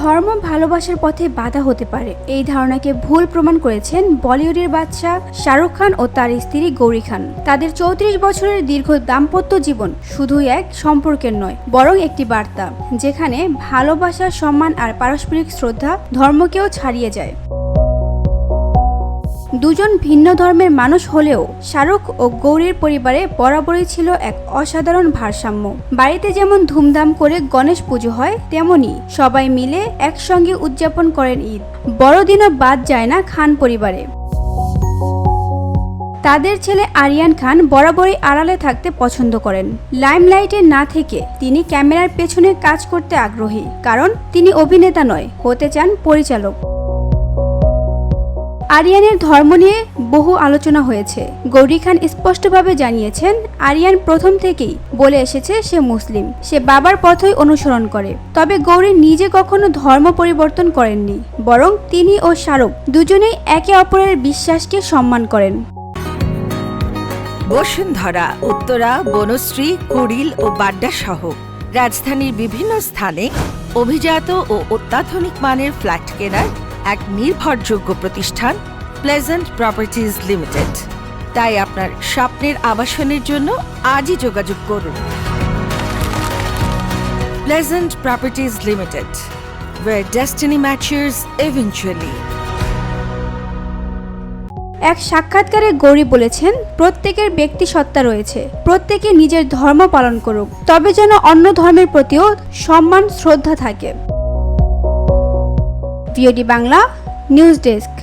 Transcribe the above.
ধর্ম ভালোবাসার পথে বাধা হতে পারে, এই ধারণাকে ভুল প্রমাণ করেছেন বলিউডের বাদশা শাহরুখ খান ও তার স্ত্রী গৌরী খান। তাদের 34 বছরের দীর্ঘ দাম্পত্য জীবন শুধু এক সম্পর্কের নয়, বরং একটি বার্তা, যেখানে ভালোবাসা, সম্মান আর পারস্পরিক শ্রদ্ধা ধর্মকেও ছাড়িয়ে যায়। দুজন ভিন্ন ধর্মের মানুষ হলেও শাহরুখ ও গৌরীর পরিবারে বরাবরই ছিল এক অসাধারণ ভারসাম্য। বাড়িতে যেমন ধুমধাম করে গণেশ পুজো হয়, তেমনি সবাই মিলে একসঙ্গে উদযাপন করেন ঈদ। বড়দিনও বাদ যায় না খান পরিবারে। তাদের ছেলে আরিয়ান খান বরাবরই আড়ালে থাকতে পছন্দ করেন। লাইমলাইটে না থেকে তিনি ক্যামেরার পেছনে কাজ করতে আগ্রহী, কারণ তিনি অভিনেতা নয়, হতে চান পরিচালক। আরিয়ানের ধর্ম নিয়ে বহু আলোচনা হয়েছে। গৌরী খান স্পষ্টভাবে জানিয়েছেন, আরিয়ান প্রথম থেকেই বলে এসেছে সে মুসলিম, সে বাবার পথই অনুসরণ করে। তবে গৌরী নিজে কখনো ধর্ম পরিবর্তন করেননি, বরং তিনি ও শাহরুখ দুজনেই একে অপরের বিশ্বাসকে সম্মান করেন। বসুন্ধরা, উত্তরা, বনশ্রী, কুড়িল ও বাড্ডা সহ রাজধানীর বিভিন্ন স্থানে অভিজাত ও অত্যাধুনিক মানের ফ্ল্যাট কেনার এক নির্ভরযোগ্য প্রতিষ্ঠান প্লেজেন্ট প্রপার্টিজ লিমিটেড। তাই আপনার স্বপ্নের আবাসনের জন্য আজই যোগাযোগ করুন। Pleasant properties limited, where destiny matches eventually. এক সাক্ষাৎকারে গৌরী বলেছেন, প্রত্যেকের ব্যক্তিসত্তা রয়েছে, প্রত্যেকে নিজের ধর্ম পালন করুক, তবে যেন অন্য ধর্মের প্রতিও সম্মান, শ্রদ্ধা থাকে। VOD Bangla news desk.